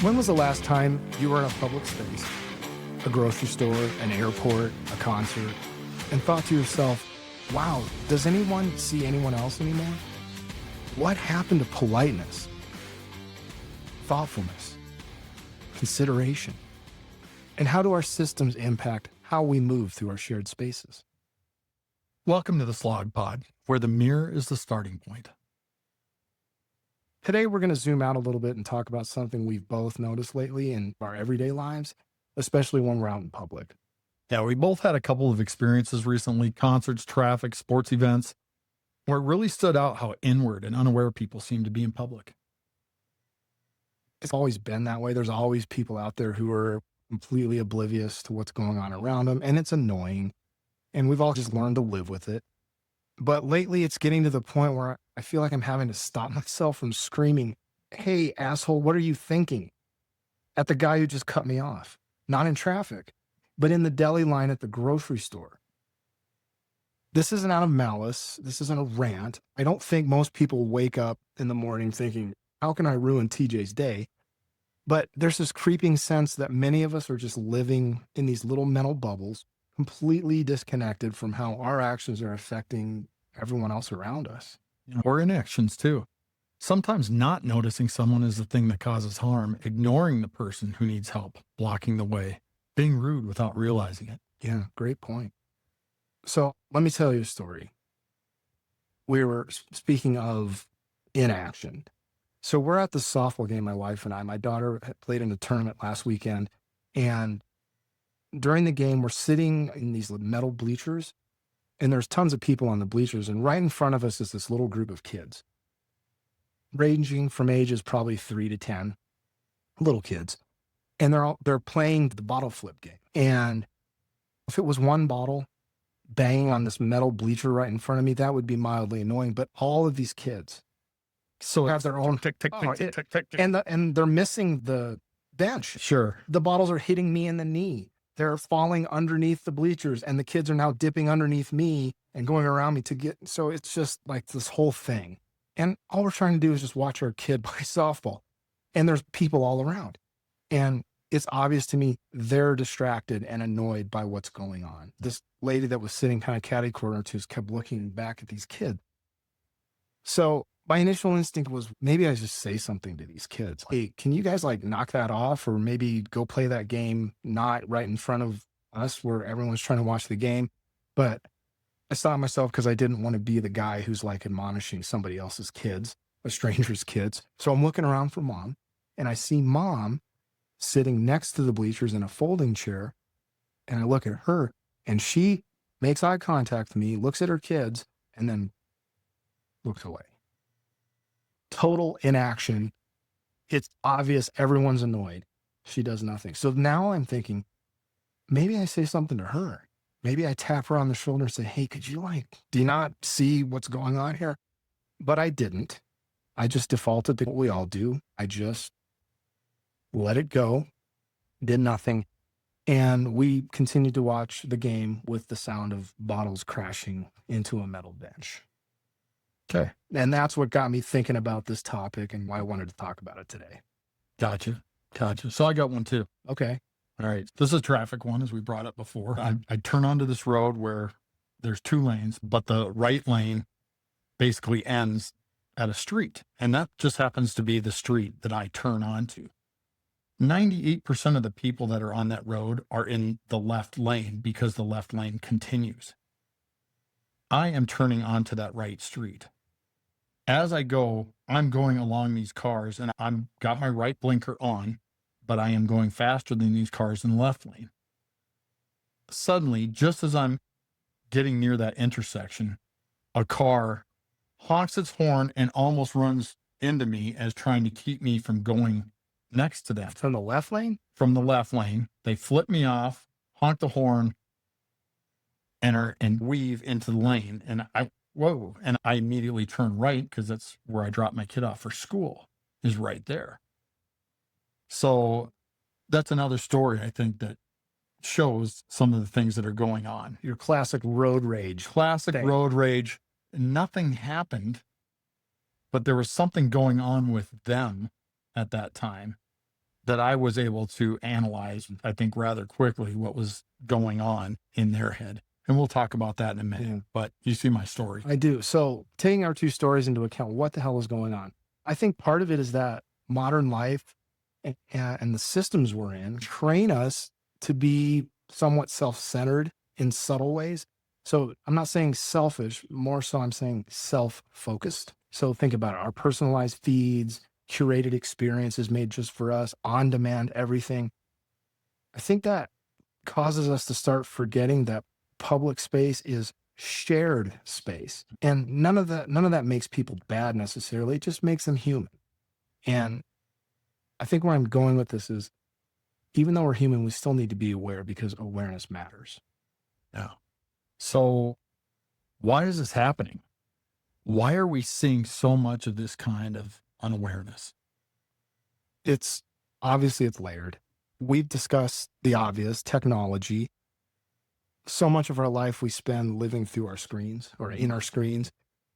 When was the last time you were in a public space, a grocery store, an airport, a concert, and thought to yourself, wow, does anyone see anyone else anymore? What happened to politeness, thoughtfulness, consideration? And how do our systems impact how we move through our shared spaces? Welcome to the Slog Pod, where the mirror is the starting point. Today, we're going to zoom out a little bit and talk about something we've both noticed lately in our everyday lives, especially when we're out in public. Yeah, we both had a couple of experiences recently, concerts, traffic, sports events, where it really stood out how inward and unaware people seem to be in public. It's always been that way. There's always people out there who are completely oblivious to what's going on around them, and it's annoying. And we've all just learned to live with it. But lately, it's getting to the point where I feel like I'm having to stop myself from screaming, "Hey, asshole, what are you thinking?" at the guy who just cut me off. Not in traffic, but in the deli line at the grocery store. This isn't out of malice. This isn't a rant. I don't think most people wake up in the morning thinking, how can I ruin TJ's day? But there's this creeping sense that many of us are just living in these little mental bubbles, completely disconnected from how our actions are affecting everyone else around us. Or inactions too. Sometimes not noticing someone is the thing that causes harm, ignoring the person who needs help, blocking the way, being rude without realizing it. Yeah, great point. So let me tell you a story. We were speaking of inaction. So we're at the softball game, my wife and I. My daughter had played in a tournament last weekend, and during the game, we're sitting in these metal bleachers, and there's tons of people on the bleachers, and right in front of us is this little group of kids, ranging from ages probably 3 to 10, little kids, and they're playing the bottle flip game. And if it was one bottle banging on this metal bleacher right in front of me, that would be mildly annoying. But all of these kids So have their own tick, tick, oh, tick, tick, tick, tick. and they're missing the bench. Sure. The bottles are hitting me in the knee. They're falling underneath the bleachers, and the kids are now dipping underneath me and going around me to get. So it's just like this whole thing. And all we're trying to do is just watch our kid play softball. And there's people all around. And it's obvious to me they're distracted and annoyed by what's going on. This lady that was sitting kind of catty corner to us kept looking back at these kids. So my initial instinct was maybe I just say something to these kids. Hey, can you guys like knock that off, or maybe go play that game not right in front of us where everyone's trying to watch the game? But I stopped myself because I didn't want to be the guy who's like admonishing somebody else's kids, a stranger's kids. So I'm looking around for mom, and I see mom sitting next to the bleachers in a folding chair. And I look at her, and she makes eye contact with me, looks at her kids, and then looks away. Total inaction. It's obvious everyone's annoyed. She does nothing. So now I'm thinking, maybe I say something to her. Maybe I tap her on the shoulder and say, hey, could you do you not see what's going on here? But I didn't. I just defaulted to what we all do. I just let it go, did nothing. And we continued to watch the game with the sound of bottles crashing into a metal bench. Okay. And that's what got me thinking about this topic and why I wanted to talk about it today. Gotcha. So I got one too. Okay. All right. This is a traffic one, as we brought up before. I turn onto this road where there's 2 lanes, but the right lane basically ends at a street. And that just happens to be the street that I turn onto. 98% of the people that are on that road are in the left lane because the left lane continues. I am turning onto that right street. As I go, I'm going along these cars, and I'm got my right blinker on, but I am going faster than these cars in the left lane. Suddenly, just as I'm getting near that intersection, a car honks its horn and almost runs into me as trying to keep me from going next to them. From the left lane? From the left lane. They flip me off, honk the horn, enter, and weave into the lane. And I immediately turn right because that's where I drop my kid off for school, is right there. So that's another story, I think, that shows some of the things that are going on. Your classic road rage. Road rage. Nothing happened, but there was something going on with them at that time that I was able to analyze, I think, rather quickly what was going on in their head. And we'll talk about that in a minute. Yeah. But you see my story. I do. So taking our two stories into account, what the hell is going on? I think part of it is that modern life and the systems we're in train us to be somewhat self-centered in subtle ways. So I'm not saying selfish, more so I'm saying self-focused. So think about it, our personalized feeds, curated experiences made just for us, on-demand everything. I think that causes us to start forgetting that public space is shared space. And none of that makes people bad necessarily. It just makes them human. And I think where I'm going with this is, even though we're human, we still need to be aware because awareness matters. Yeah. So why is this happening? Why are we seeing so much of this kind of unawareness? It's layered. We've discussed the obvious, technology. So much of our life we spend living through our screens or in our screens.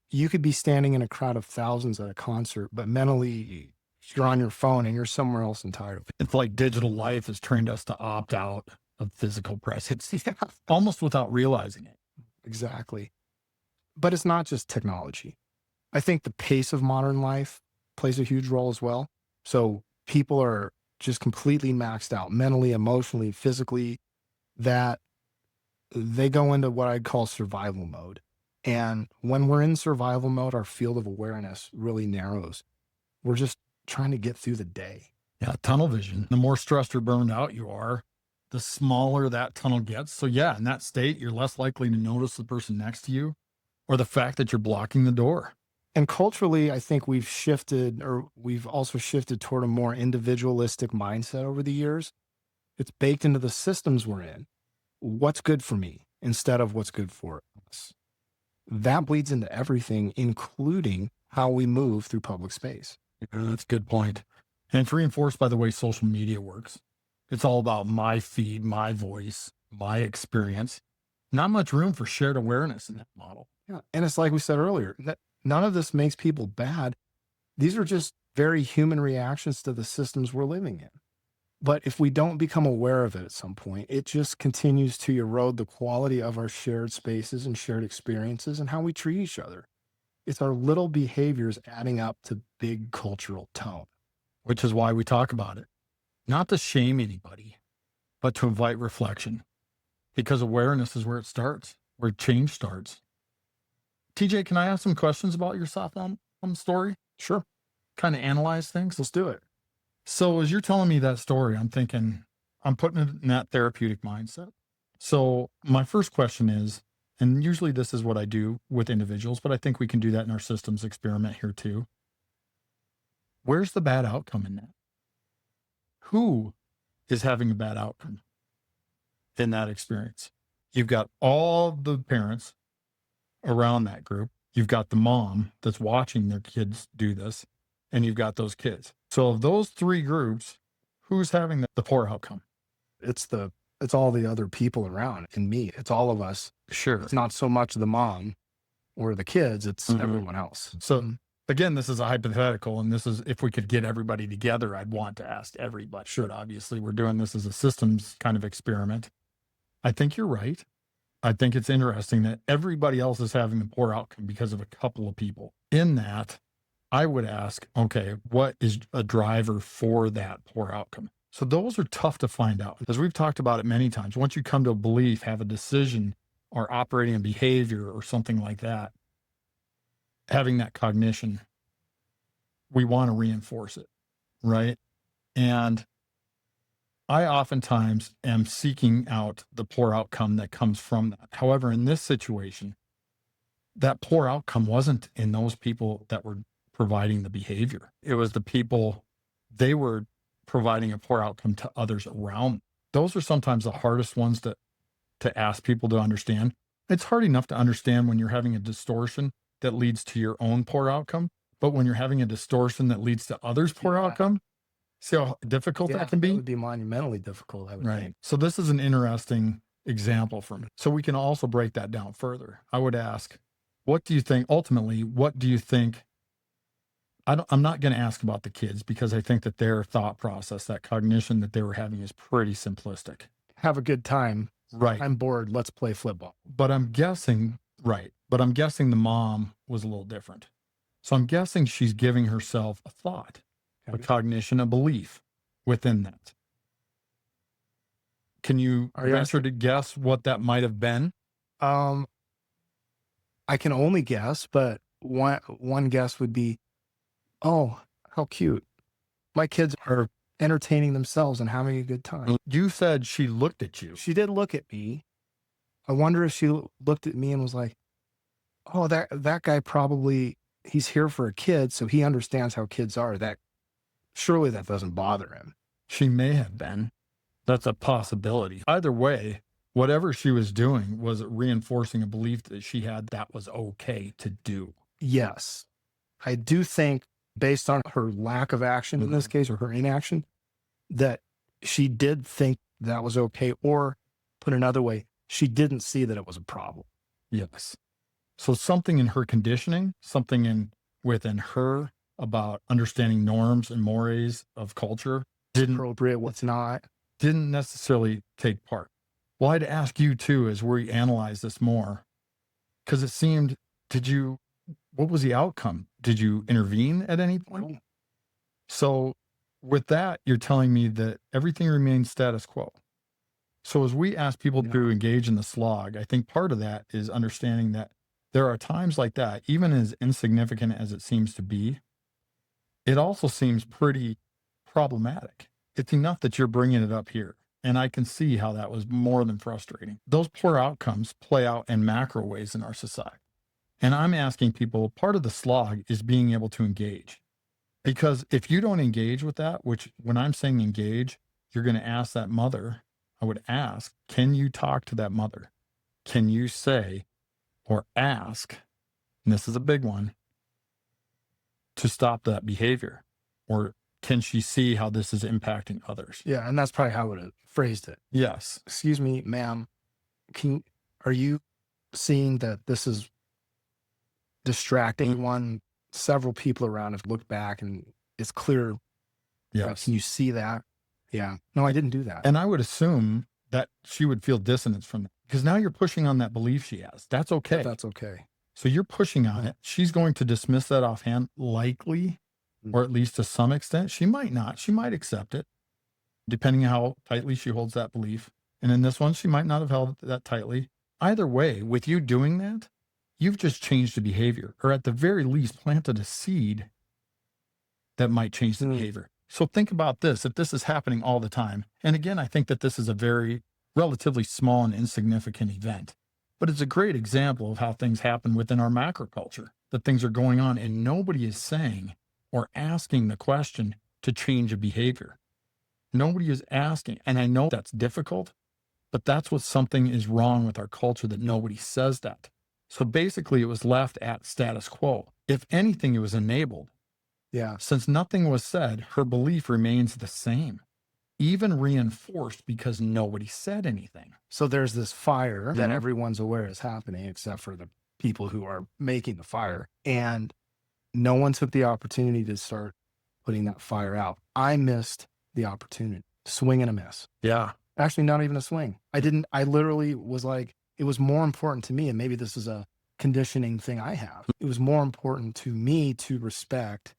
You could be standing in a crowd of thousands at a concert, but mentally you're on your phone and you're somewhere else entirely. It's like digital life has trained us to opt out of physical presence, almost without realizing it. Exactly. But it's not just technology. I think the pace of modern life plays a huge role as well. So people are just completely maxed out mentally, emotionally, physically, that they go into what I'd call survival mode. And when we're in survival mode, our field of awareness really narrows. We're just trying to get through the day. Yeah, tunnel vision. The more stressed or burned out you are, the smaller that tunnel gets. So yeah, in that state, you're less likely to notice the person next to you or the fact that you're blocking the door. And culturally, I think we've also shifted toward a more individualistic mindset over the years. It's baked into the systems we're in. What's good for me instead of what's good for us. That bleeds into everything, including how we move through public space. Yeah, that's a good point. And it's reinforced by the way social media works. It's all about my feed, my voice, my experience. Not much room for shared awareness in that model. Yeah. And it's like we said earlier, that none of this makes people bad. These are just very human reactions to the systems we're living in. But if we don't become aware of it at some point, it just continues to erode the quality of our shared spaces and shared experiences and how we treat each other. It's our little behaviors adding up to big cultural tone. Which is why we talk about it. Not to shame anybody, but to invite reflection. Because awareness is where it starts, where change starts. TJ, can I ask some questions about your soft story? Sure. Kind of analyze things? Let's do it. So as you're telling me that story, I'm thinking, I'm putting it in that therapeutic mindset. So my first question is, and usually this is what I do with individuals, but I think we can do that in our systems experiment here too. Where's the bad outcome in that? Who is having a bad outcome in that experience? You've got all the parents around that group. You've got the mom that's watching their kids do this, and you've got those kids. So of those three groups, who's having the poor outcome? It's all the other people around and me. It's all of us. Sure. It's not so much the mom or the kids, it's everyone else. So again, this is a hypothetical, and this is, if we could get everybody together, I'd want to ask everybody. Sure. But obviously we're doing this as a systems kind of experiment. I think you're right. I think it's interesting that everybody else is having the poor outcome because of a couple of people. In that, I would ask, okay, what is a driver for that poor outcome? So those are tough to find out. As we've talked about it many times, once you come to a belief, have a decision, or operating a behavior or something like that, having that cognition, we want to reinforce it, right? And I oftentimes am seeking out the poor outcome that comes from that. However, in this situation, that poor outcome wasn't in those people that were providing the behavior. It was the people, they were providing a poor outcome to others around. Those are sometimes the hardest ones to ask people to understand. It's hard enough to understand when you're having a distortion that leads to your own poor outcome, but when you're having a distortion that leads to others' poor outcome, see how difficult that can be? It would be monumentally difficult, I would think. So this is an interesting example for me. So we can also break that down further. I would ask, what do you think I'm not going to ask about the kids because I think that their thought process, that cognition that they were having is pretty simplistic. Have a good time. Right. I'm bored. Let's play football. But I'm guessing, right. But I'm guessing the mom was a little different. So I'm guessing she's giving herself a thought, a Okay. cognition, a belief within that. Can you Are you venture to guess what that might have been? I can only guess, but one guess would be, oh, how cute. My kids are entertaining themselves and having a good time. You said she looked at you. She did look at me. I wonder if she looked at me and was like, oh, that guy probably, he's here for a kid, so he understands how kids are. Surely that doesn't bother him. She may have been. That's a possibility. Either way, whatever she was doing was reinforcing a belief that she had that was okay to do. Yes. I do think, based on her lack of action in this case, or her inaction, that she did think that was okay, or put another way, she didn't see that it was a problem. Yes. So something in her conditioning, something within her about understanding norms and mores of culture What's appropriate, what's not. didn't necessarily take part. Well, I'd ask you too, as we analyze this more, because it seemed, what was the outcome? Did you intervene at any point? No. So with that, you're telling me that everything remains status quo. So as we ask people to engage in the slog, I think part of that is understanding that there are times like that, even as insignificant as it seems to be, it also seems pretty problematic. It's enough that you're bringing it up here. And I can see how that was more than frustrating. Those poor outcomes play out in macro ways in our society. And I'm asking people, part of the slog is being able to engage. Because if you don't engage with that, which when I'm saying engage, you're going to ask that mother, I would ask, can you talk to that mother? Can you say or ask, and this is a big one, to stop that behavior? Or can she see how this is impacting others? Yeah, and that's probably how I would have phrased it. Yes. Excuse me, ma'am, are you seeing that this is distracting? Several people around have looked back and it's clear. Yes. Can you see that? Yeah. No, I didn't do that. And I would assume that she would feel dissonance from that because now you're pushing on that belief she has. That's okay. That's okay. So you're pushing on it. She's going to dismiss that offhand, likely, or at least to some extent. She might not. She might accept it, depending on how tightly she holds that belief. And in this one, she might not have held it that tightly. Either way, with you doing that, you've just changed the behavior, or at the very least, planted a seed that might change the behavior. So think about this. If this is happening all the time, and again, I think that this is a very relatively small and insignificant event, but it's a great example of how things happen within our macro culture, that things are going on and nobody is saying or asking the question to change a behavior. Nobody is asking. And I know that's difficult, but that's what something is wrong with our culture, that nobody says that. So basically it was left at status quo. If anything, it was enabled. Yeah. Since nothing was said, her belief remains the same, even reinforced because nobody said anything. So there's this fire that everyone's aware is happening, except for the people who are making the fire. And no one took the opportunity to start putting that fire out. I missed the opportunity. Swing and a miss. Yeah. Actually, not even a swing. I literally was like, it was more important to me, and maybe this is a conditioning thing I have. It was more important to me to respect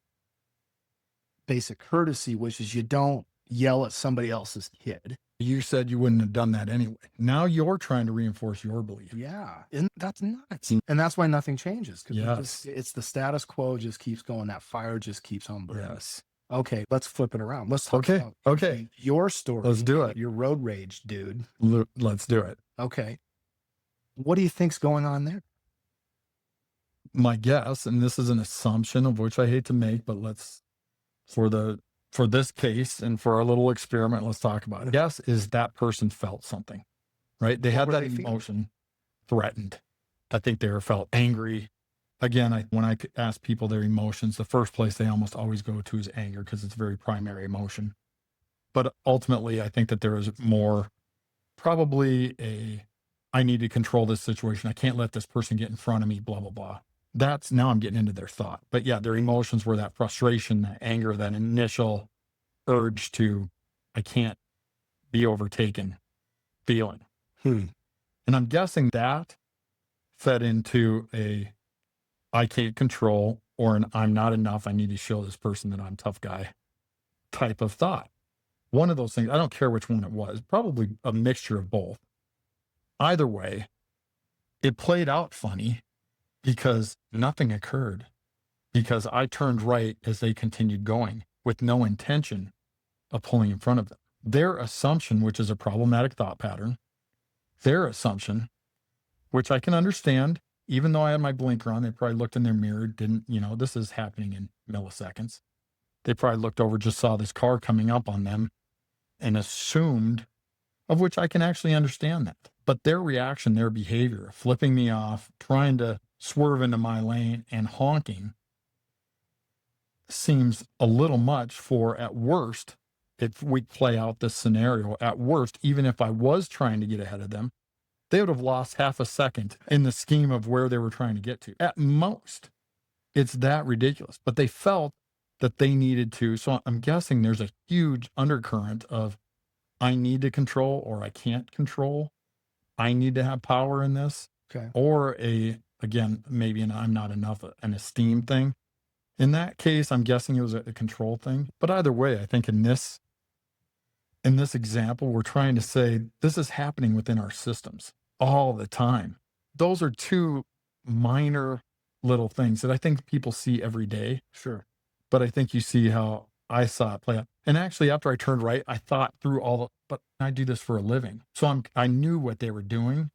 basic courtesy, which is you don't yell at somebody else's kid. You said you wouldn't have done that anyway. Now you're trying to reinforce your belief. Yeah. And that's nuts. And that's why nothing changes. Because it's the status quo just keeps going. That fire just keeps on burning. Yes. Okay, let's flip it around. Let's talk about your story. Let's do it. Your road rage, dude. Let's do it. Okay. What do you think's going on there? My guess, and this is an assumption of which I hate to make, but for this case and for our little experiment, let's talk about it. Guess is that person felt something, right? They had that emotion, threatened. I think they felt angry. Again, when I ask people their emotions, the first place they almost always go to is anger because it's a very primary emotion. But ultimately, I think that there is more, probably I need to control this situation. I can't let this person get in front of me, blah, blah, blah. That's now I'm getting into their thought. But yeah, their emotions were that frustration, that anger, that initial urge to, I can't be overtaken feeling. Hmm. And I'm guessing that fed into I can't control or an I'm not enough. I need to show this person that I'm a tough guy type of thought. One of those things, I don't care which one it was, probably a mixture of both. Either way, it played out funny because nothing occurred, because I turned right as they continued going with no intention of pulling in front of them. Their assumption, which is a problematic thought pattern, their assumption, which I can understand, even though I had my blinker on, they probably looked in their mirror, didn't, this is happening in milliseconds. They probably looked over, just saw this car coming up on them and assumed, of which I can actually understand that. But their reaction, their behavior, flipping me off, trying to swerve into my lane and honking seems a little much for, at worst, if we play out this scenario, at worst, even if I was trying to get ahead of them, they would have lost half a second in the scheme of where they were trying to get to. At most, it's that ridiculous. But they felt that they needed to. So I'm guessing there's a huge undercurrent of I need to control or I can't control. I need to have power in this. Okay. Or again, maybe an I'm not enough, an esteem thing. In that case, I'm guessing it was a control thing. But either way, I think in this example, we're trying to say this is happening within our systems all the time. Those are two minor little things that I think people see every day. Sure. But I think you see how I saw it play out. And actually, after I turned right, I thought through but I do this for a living. So I knew what they were doing.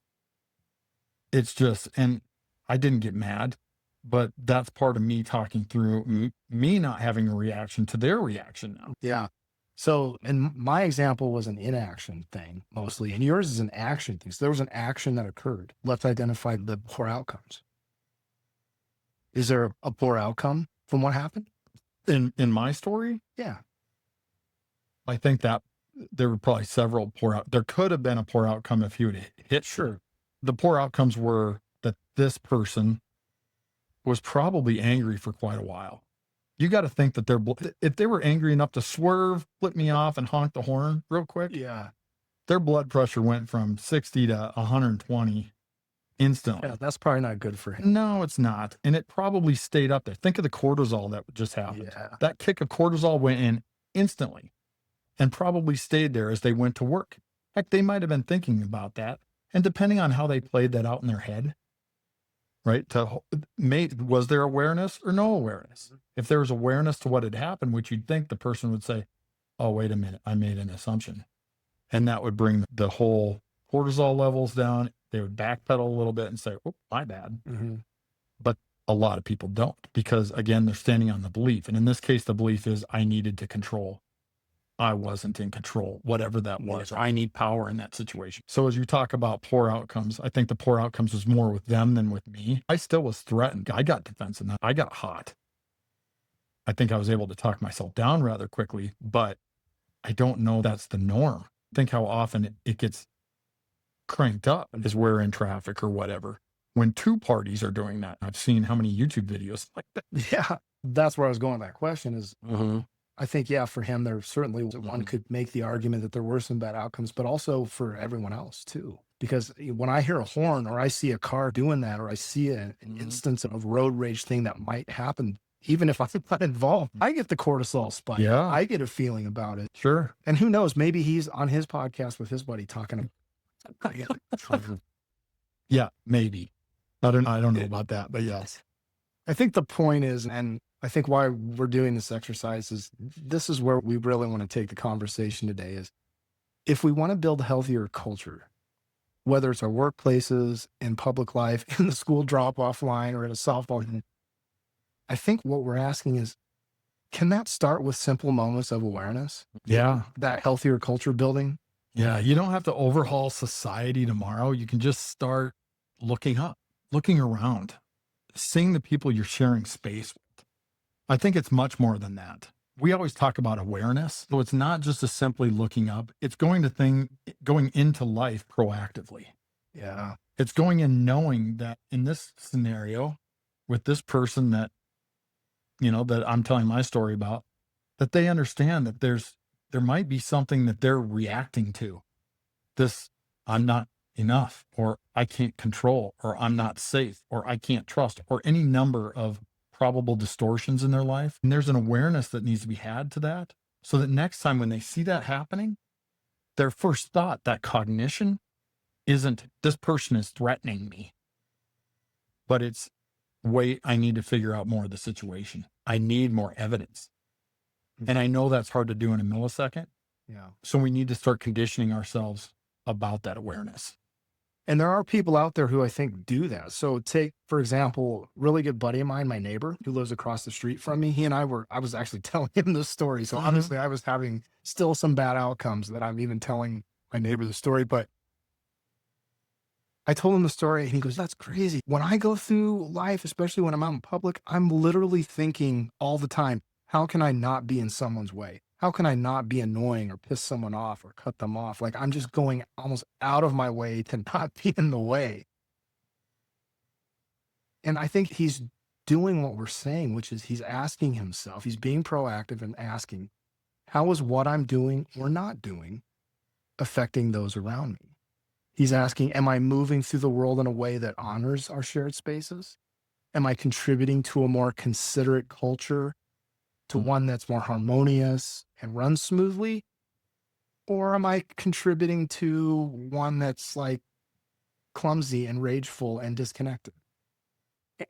It's just, and I didn't get mad, but that's part of me talking through me not having a reaction to their reaction now. Yeah. So, and my example was an inaction thing mostly, and yours is an action thing. So there was an action that occurred. Let's identify the poor outcomes. Is there a poor outcome from what happened? In my story, Yeah. I think that there were probably several there could have been a poor outcome if he would hit. Sure. The poor outcomes were that this person was probably angry for quite a while. You got to think that if they were angry enough to swerve, flip me off, and honk the horn real quick, Yeah. their blood pressure went from 60 to 120 instantly. Yeah, that's probably not good for him. No, it's not. And it probably stayed up there. Think of the cortisol that just happened. Yeah. That kick of cortisol went in instantly and probably stayed there as they went to work. Heck, they might have been thinking about that. And depending on how they played that out in their head, right? Was there awareness or no awareness? If there was awareness to what had happened, which you'd think the person would say, oh, wait a minute, I made an assumption. And that would bring the whole cortisol levels down. They would backpedal a little bit and say, oh, my bad. Mm-hmm. But a lot of people don't because, again, they're standing on the belief. And in this case, the belief is I needed to control. I wasn't in control, whatever that was. Or I need power in that situation. So as you talk about poor outcomes, I think the poor outcomes was more with them than with me. I still was threatened. I got defensive. I got hot. I think I was able to talk myself down rather quickly, but I don't know that's the norm. Think how often it gets cranked up as we're in traffic or whatever. When two parties are doing that, I've seen how many YouTube videos like that. Yeah. That's where I was going with that question is, I think, yeah, for him, there certainly one could make the argument that there were some bad outcomes, but also for everyone else too. Because when I hear a horn or I see a car doing that, or I see an instance of road rage thing that might happen, even if I'm not involved, I get the cortisol spike. Yeah. I get a feeling about it. Sure. And who knows, maybe he's on his podcast with his buddy talking about Yeah, maybe. I don't know about that, but yes. I think the point is, and I think why we're doing this exercise is this is where we really want to take the conversation today is if we want to build a healthier culture, whether it's our workplaces, in public life, in the school drop-off line, or at a softball game, I think what we're asking is, can that start with simple moments of awareness? Yeah. That healthier culture building? Yeah. You don't have to overhaul society tomorrow. You can just start looking up, looking around, seeing the people you're sharing space with. I think it's much more than that. We always talk about awareness. So it's not just a simply looking up. It's going into life proactively. Yeah. It's going in knowing that in this scenario, with this person that, that I'm telling my story about, that they understand that there might be something that they're reacting to. This, I'm not enough, or I can't control, or I'm not safe, or I can't trust, or any number of probable distortions in their life. And there's an awareness that needs to be had to that, so that next time when they see that happening, their first thought, that cognition, isn't this person is threatening me, but it's, wait, I need to figure out more of the situation. I need more evidence. And I know that's hard to do in a millisecond. Yeah. So we need to start conditioning ourselves about that awareness. And there are people out there who I think do that. So take, for example, really good buddy of mine, my neighbor who lives across the street from me. He and I was actually telling him this story. So obviously I was having still some bad outcomes that I'm even telling my neighbor the story, but I told him the story and he goes, that's crazy. When I go through life, especially when I'm out in public, I'm literally thinking all the time, how can I not be in someone's way? How can I not be annoying or piss someone off or cut them off? Like I'm just going almost out of my way to not be in the way. And I think he's doing what we're saying, which is he's asking himself, he's being proactive and asking, how is what I'm doing or not doing affecting those around me? He's asking, am I moving through the world in a way that honors our shared spaces? Am I contributing to a more considerate culture, to one that's more harmonious and runs smoothly? Or am I contributing to one that's like clumsy and rageful and disconnected?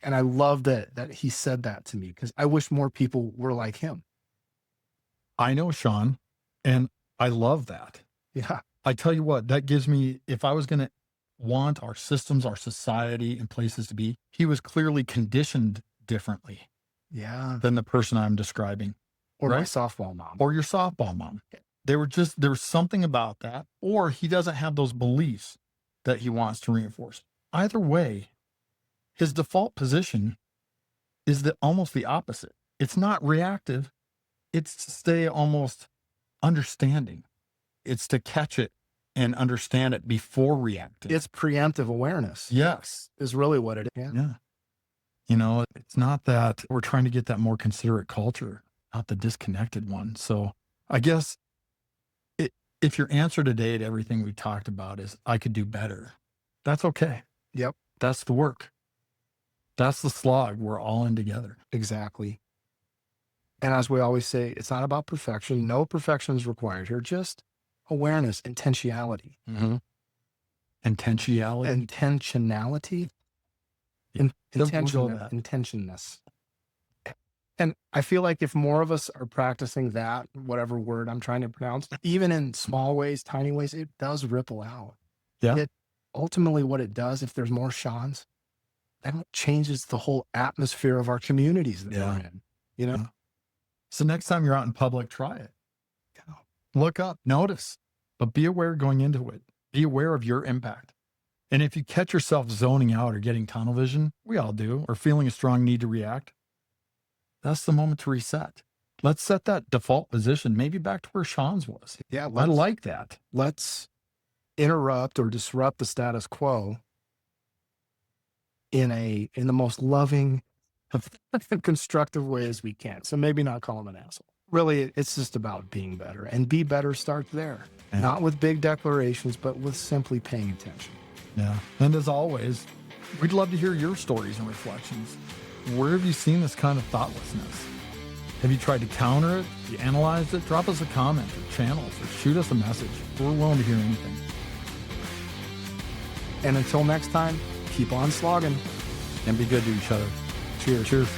And I love that he said that to me, because I wish more people were like him. I know, Sean, and I love that. Yeah. I tell you what, that gives me, if I was going to want our systems, our society and places to be, he was clearly conditioned differently than the person I'm describing. Or my right? softball mom. Or your softball mom. There was something about that, or he doesn't have those beliefs that he wants to reinforce. Either way, his default position is almost the opposite. It's not reactive. It's to stay almost understanding. It's to catch it and understand it before reacting. It's preemptive awareness. Yes. Is really what it is. Yeah. It's not that we're trying to get that more considerate culture, not the disconnected one. So I guess if your answer today to everything we talked about is, I could do better, that's okay. Yep. That's the work. That's the slog we're all in together. Exactly. And as we always say, it's not about perfection. No perfection is required here. Just awareness, intentionality. Mm-hmm. Intentionality. Intentionality. Intentionness. And I feel like if more of us are practicing that, whatever word I'm trying to pronounce, even in small ways, tiny ways, it does ripple out. Yeah. Ultimately, what it does, if there's more Seans, that changes the whole atmosphere of our communities that we're in. Yeah. So next time you're out in public, try it. Look up, notice, but be aware going into it. Be aware of your impact. And if you catch yourself zoning out or getting tunnel vision, we all do, or feeling a strong need to react, that's the moment to reset. Let's set that default position, maybe back to where Sean's was. Yeah, I like that. Let's interrupt or disrupt the status quo in the most loving and constructive way as we can. So maybe not call him an asshole. Really, it's just about being better, and be better starts there. Yeah. Not with big declarations, but with simply paying attention. Yeah. And as always, we'd love to hear your stories and reflections. Where have you seen this kind of thoughtlessness? Have you tried to counter it? Have you analyzed it? Drop us a comment or channels or shoot us a message. We're willing to hear anything. And until next time, keep on slogging. And be good to each other. Cheers. Cheers.